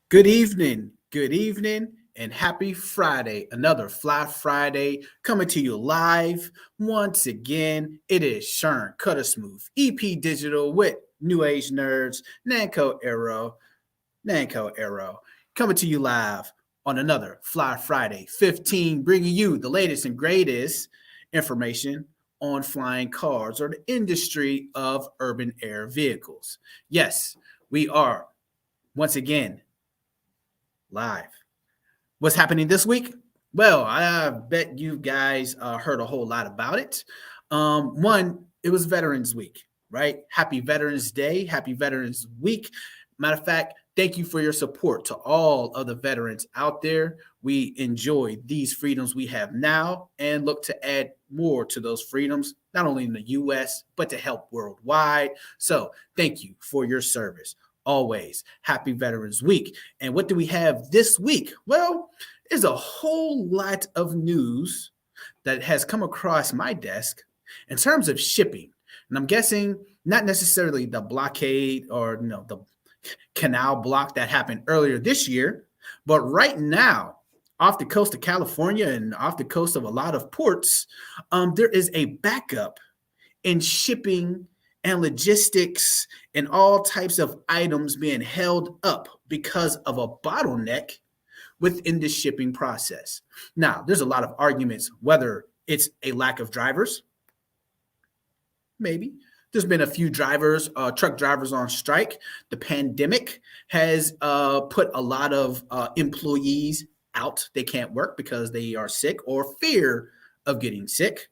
good evening, and happy Friday. Another Fly Friday coming to you live once again. It is Shern Cutter Smooth, EP Digital with New Age Nerds, Nanko Arrow, coming to you live on another Fly Friday 15, bringing you the latest and greatest information on flying cars or the industry of urban air vehicles. Yes, we are once again live. What's happening this week? Well, I bet you guys heard a whole lot about it. One, it was Veterans Week, right? Happy Veterans Day, happy Veterans Week. Matter of fact, thank you for your support to all of the veterans out there. We enjoy these freedoms we have now and look to add more to those freedoms, not only in the US, but to help worldwide. So thank you for your service. Always happy Veterans Week. And what do we have this week? Well, there's a whole lot of news that has come across my desk in terms of shipping. And I'm guessing not necessarily the blockade or the canal block that happened earlier this year, but right now, off the coast of California and off the coast of a lot of ports, there is a backup in shipping and logistics and all types of items being held up because of a bottleneck within the shipping process. Now, there's a lot of arguments whether it's a lack of drivers. Maybe. There's been a few drivers, truck drivers on strike. The pandemic has put a lot of employees out. They can't work because they are sick or fear of getting sick.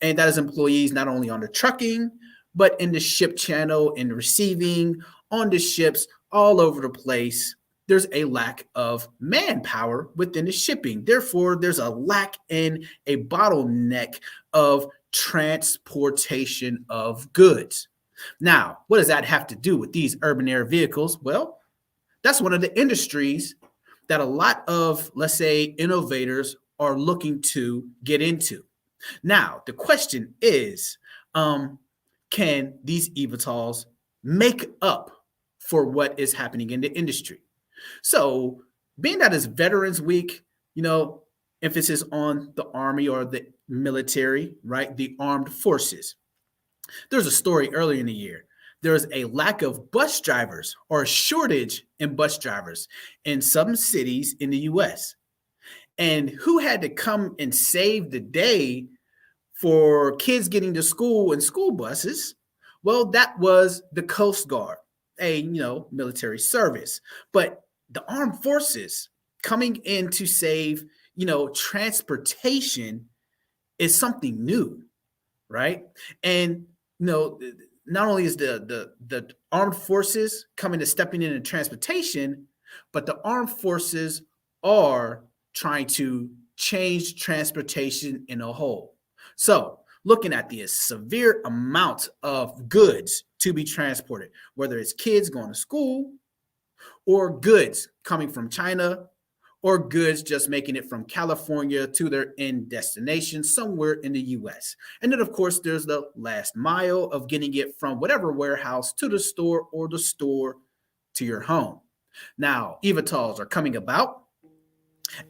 And that is employees not only on the trucking, but in the ship channel, in the receiving, on the ships, all over the place. There's a lack of manpower within the shipping. Therefore, there's a lack in a bottleneck of transportation of goods. Now, what does that have to do with these urban air vehicles? Well, that's one of the industries that a lot of, let's say, innovators are looking to get into. Now, the question is, can these eVTOLs make up for what is happening in the industry? So, being that it's Veterans Week, emphasis on the Army or the military, right? The armed forces. There's a story earlier in the year. There's a lack of bus drivers or a shortage in bus drivers in some cities in the US. And who had to come and save the day for kids getting to school in school buses? Well, that was the Coast Guard, a military service. But the armed forces coming in to save, transportation is something new, right? And not only is the armed forces coming to stepping into transportation, but the armed forces are trying to change transportation in a whole. So, looking at the severe amount of goods to be transported, whether it's kids going to school or goods coming from China or goods just making it from California to their end destination somewhere in the US. And then, of course, there's the last mile of getting it from whatever warehouse to the store or the store to your home. Now, eVTOLs are coming about,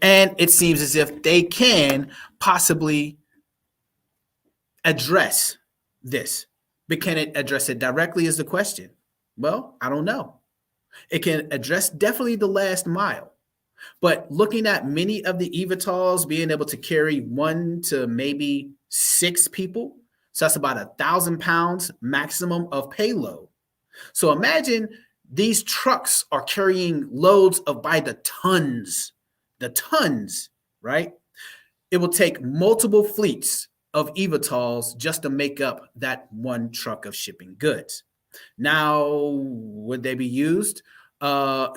and it seems as if they can possibly address this. But can it address it directly is the question. Well, I don't know. It can address definitely the last mile. But looking at many of the eVTOLs being able to carry 1 to maybe 6 people, so that's about 1,000 pounds maximum of payload. So imagine these trucks are carrying loads of by the tons, right? It will take multiple fleets of eVTOLs just to make up that one truck of shipping goods. Now, would they be used in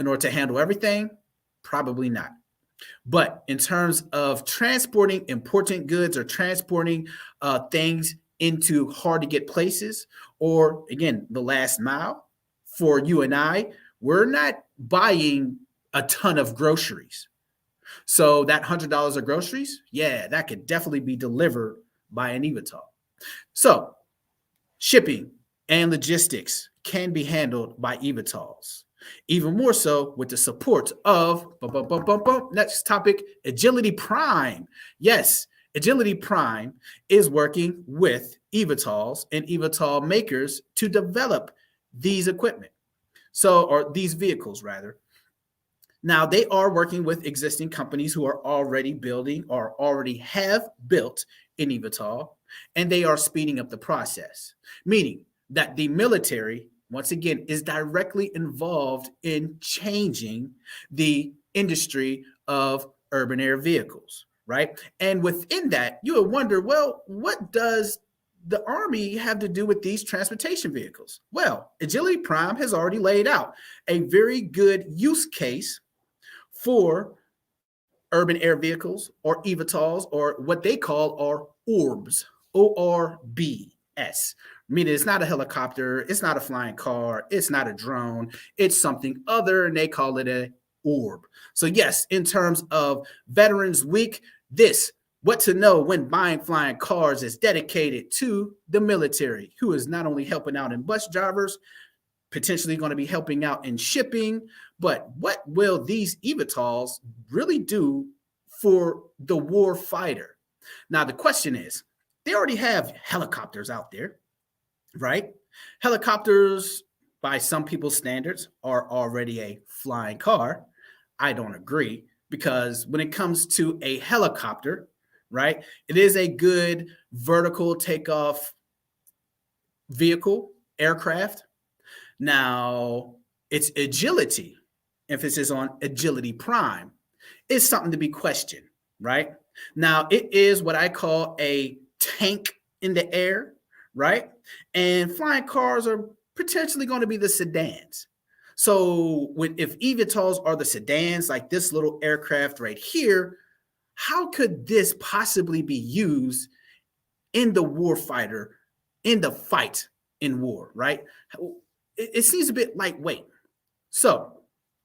order to handle everything? Probably not. But in terms of transporting important goods or transporting things into hard to get places, or again, the last mile for you and I, we're not buying a ton of groceries. So that $100 of groceries, yeah, that could definitely be delivered by an eVTOL. So shipping and logistics can be handled by eVTOLs. Even more so with the support of next topic, Agility Prime. Yes, Agility Prime is working with eVTOLs and eVTOL makers to develop these equipment. So, or these vehicles rather. Now, they are working with existing companies who are already building or already have built an eVTOL, and they are speeding up the process, meaning that the military, once again, is directly involved in changing the industry of urban air vehicles, right? And within that, you would wonder, well, what does the Army have to do with these transportation vehicles? Well, Agility Prime has already laid out a very good use case for urban air vehicles or eVTOLs or what they call are orbs, ORBS. Meaning it's not a helicopter, it's not a flying car, it's not a drone, it's something other, and they call it a orb. So yes, in terms of Veterans Week, this what to know when buying flying cars is dedicated to the military, who is not only helping out in bus drivers, potentially going to be helping out in shipping, but what will these eVTOLs really do for the war fighter? Now, the question is, they already have helicopters out there, right? Helicopters, by some people's standards, are already a flying car. I don't agree because when it comes to a helicopter, right, it is a good vertical takeoff vehicle, aircraft. Now, its agility, emphasis on Agility Prime, is something to be questioned, right? Now, it is what I call a tank in the air, right? And flying cars are potentially going to be the sedans. So, if eVTOLs are the sedans, like this little aircraft right here, how could this possibly be used in the war fighter, in the fight in war, right? It seems a bit lightweight. So,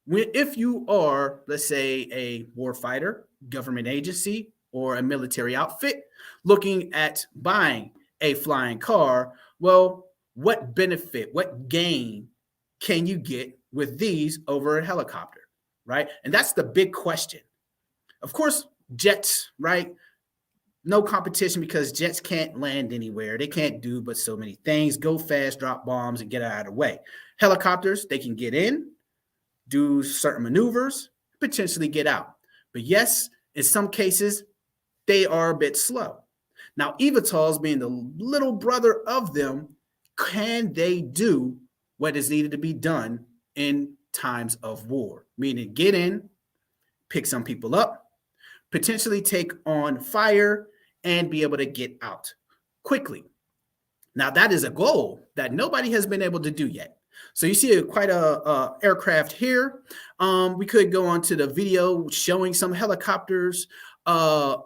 if you are, let's say, a warfighter, government agency, or a military outfit looking at buying a flying car, well, what benefit, what gain can you get with these over a helicopter, right? And that's the big question. Of course, jets, right? No competition because jets can't land anywhere. They can't do but so many things, go fast, drop bombs, and get out of the way. Helicopters, they can get in, do certain maneuvers, potentially get out. But yes, in some cases, they are a bit slow. Now, eVTOLs being the little brother of them, can they do what is needed to be done in times of war? Meaning get in, pick some people up, potentially take on fire, and be able to get out quickly. Now, that is a goal that nobody has been able to do yet. So you see quite a aircraft here. We could go on to the video showing some helicopters. How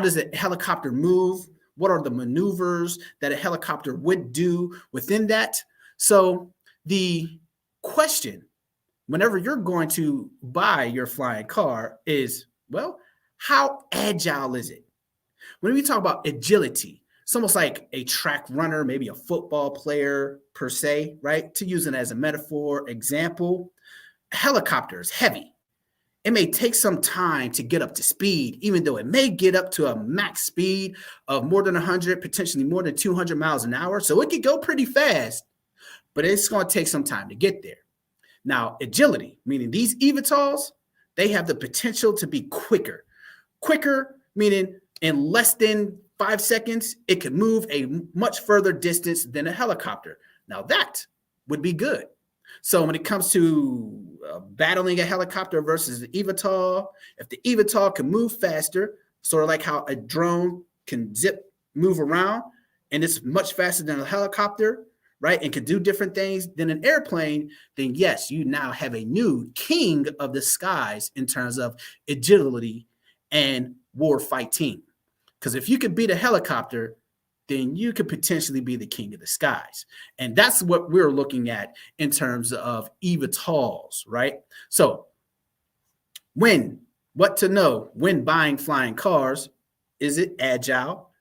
does a helicopter move? What are the maneuvers that a helicopter would do within that? So the question, whenever you're going to buy your flying car is, well, how agile is it? When we talk about agility, it's almost like a track runner, maybe a football player per se, right? To use it as a metaphor example, helicopters, heavy. It may take some time to get up to speed, even though it may get up to a max speed of more than 100, potentially more than 200 miles an hour. So it could go pretty fast, but it's going to take some time to get there. Now, agility, meaning these eVTOLs, they have the potential to be quicker. Quicker, meaning in less than 5 seconds, it could move a much further distance than a helicopter. Now, that would be good. So when it comes to battling a helicopter versus an eVTOL, if the eVTOL can move faster, sort of like how a drone can move around, and it's much faster than a helicopter, right, and can do different things than an airplane, then yes, you now have a new king of the skies in terms of agility and war fighting. Because if you could beat a helicopter, then you could potentially be the king of the skies. And that's what we're looking at in terms of eVTOLs, right? So what to know when buying flying cars, is it agile?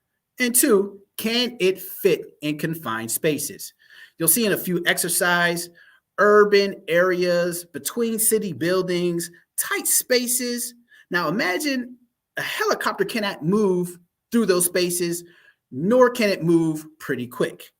And two, can it fit in confined spaces? You'll see in a few exercise urban areas, between city buildings, tight spaces. Now imagine a helicopter cannot move through those spaces, nor can it move pretty quick.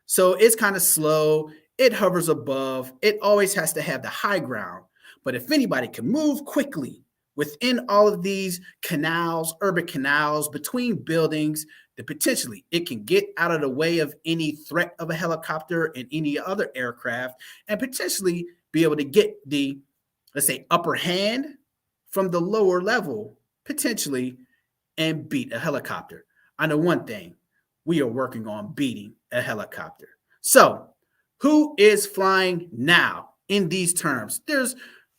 So it's kind of slow. It hovers above. It always has to have the high ground. But if anybody can move quickly within all of these canals, urban canals, between buildings, then potentially it can get out of the way of any threat of a helicopter and any other aircraft and potentially be able to get the, let's say, upper hand from the lower level, potentially, and beat a helicopter. I know one thing, we are working on beating a helicopter. So, who is flying now in these terms? There's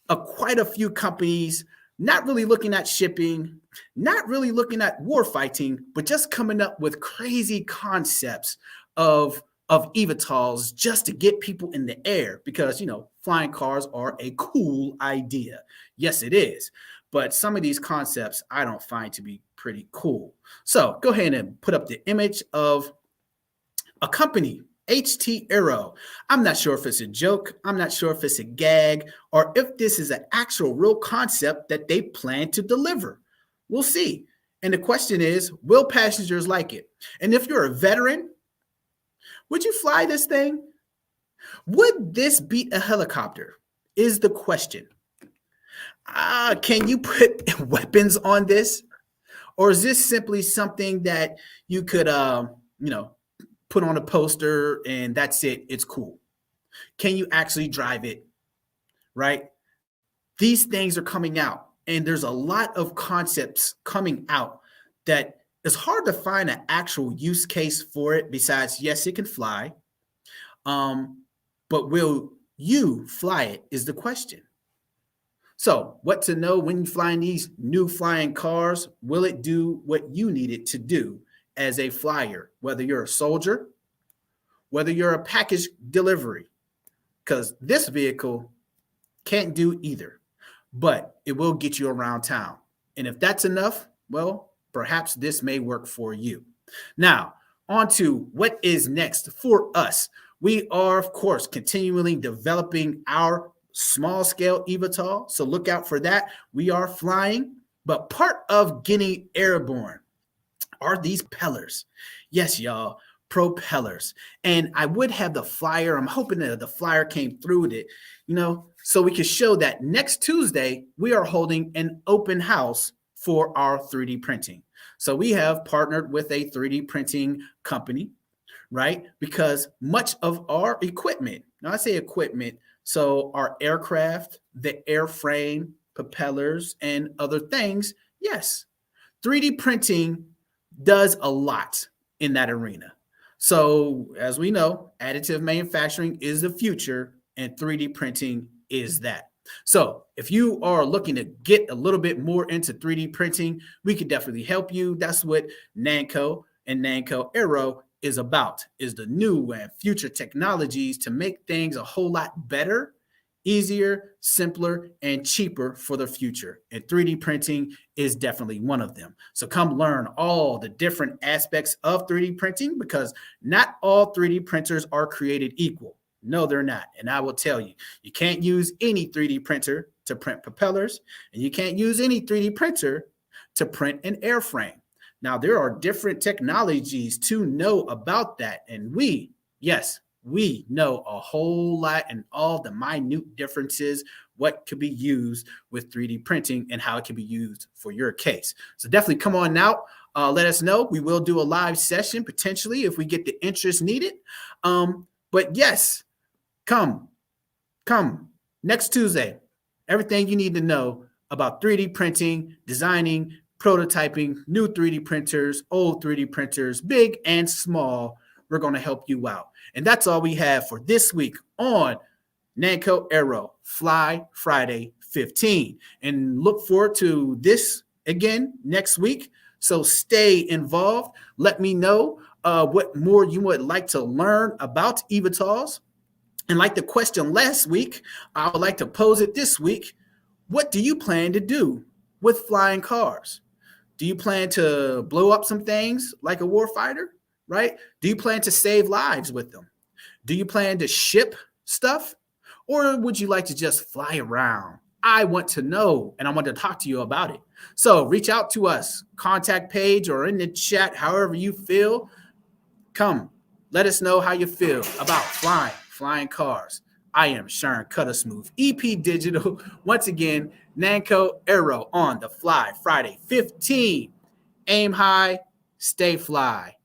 quite a few companies not really looking at shipping, not really looking at war fighting, but just coming up with crazy concepts of eVTOLs just to get people in the air because, flying cars are a cool idea. Yes, it is. But some of these concepts I don't find to be pretty cool. So go ahead and put up the image of a company, HT Aero. I'm not sure if it's a joke. I'm not sure if it's a gag or if this is an actual real concept that they plan to deliver. We'll see. And the question is, will passengers like it? And if you're a veteran, would you fly this thing? Would this beat a helicopter? Is the question. Can you put weapons on this? Or is this simply something that you could, put on a poster and that's it? It's cool. Can you actually drive it? Right? These things are coming out, and there's a lot of concepts coming out that it's hard to find an actual use case for it besides, yes, it can fly. But will you fly it is the question. So what to know when you flying these new flying cars? Will it do what you need it to do as a flyer, whether you're a soldier, whether you're a package delivery? Because this vehicle can't do either, but it will get you around town. And if that's enough, well, perhaps this may work for you. Now, on to what is next for us. We are, of course, continually developing our small scale eVTOL. So look out for that. We are flying, but part of getting airborne are these propellers. Yes, y'all, propellers. And I would have the flyer. I'm hoping that the flyer came through with it, so we can show that next Tuesday, we are holding an open house for our 3D printing. So we have partnered with a 3D printing company, right? Because much of our equipment, now I say equipment, so our aircraft, the airframe, propellers, and other things, yes, 3D printing does a lot in that arena. So as we know, additive manufacturing is the future and 3D printing is that. So if you are looking to get a little bit more into 3D printing, we could definitely help you. That's what NANCO and NANCO Aero is about, is the new and future technologies to make things a whole lot better, easier, simpler, and cheaper for the future. And 3D printing is definitely one of them. So come learn all the different aspects of 3D printing because not all 3D printers are created equal. No, they're not. And I will tell you, you can't use any 3D printer to print propellers, and you can't use any 3D printer to print an airframe. Now, there are different technologies to know about that. And we know a whole lot and all the minute differences, what could be used with 3D printing and how it can be used for your case. So definitely come on out. Let us know. We will do a live session potentially if we get the interest needed. But yes, come next Tuesday. Everything you need to know about 3D printing, designing, prototyping, new 3D printers, old 3D printers, big and small. We're going to help you out. And that's all we have for this week on NANCO Aero Fly Friday 15. And look forward to this again next week. So stay involved. Let me know what more you would like to learn about eVTOLs. And like the question last week, I would like to pose it this week. What do you plan to do with flying cars? Do you plan to blow up some things like a warfighter, right? Do you plan to save lives with them? Do you plan to ship stuff? Or would you like to just fly around? I want to know, and I want to talk to you about it. So reach out to us, contact page or in the chat, however you feel. Come, let us know how you feel about flying cars. I am Sharon Cuttersmooth, EP Digital. Once again, Nanko Aero on the Fly Friday 15. Aim high, stay fly.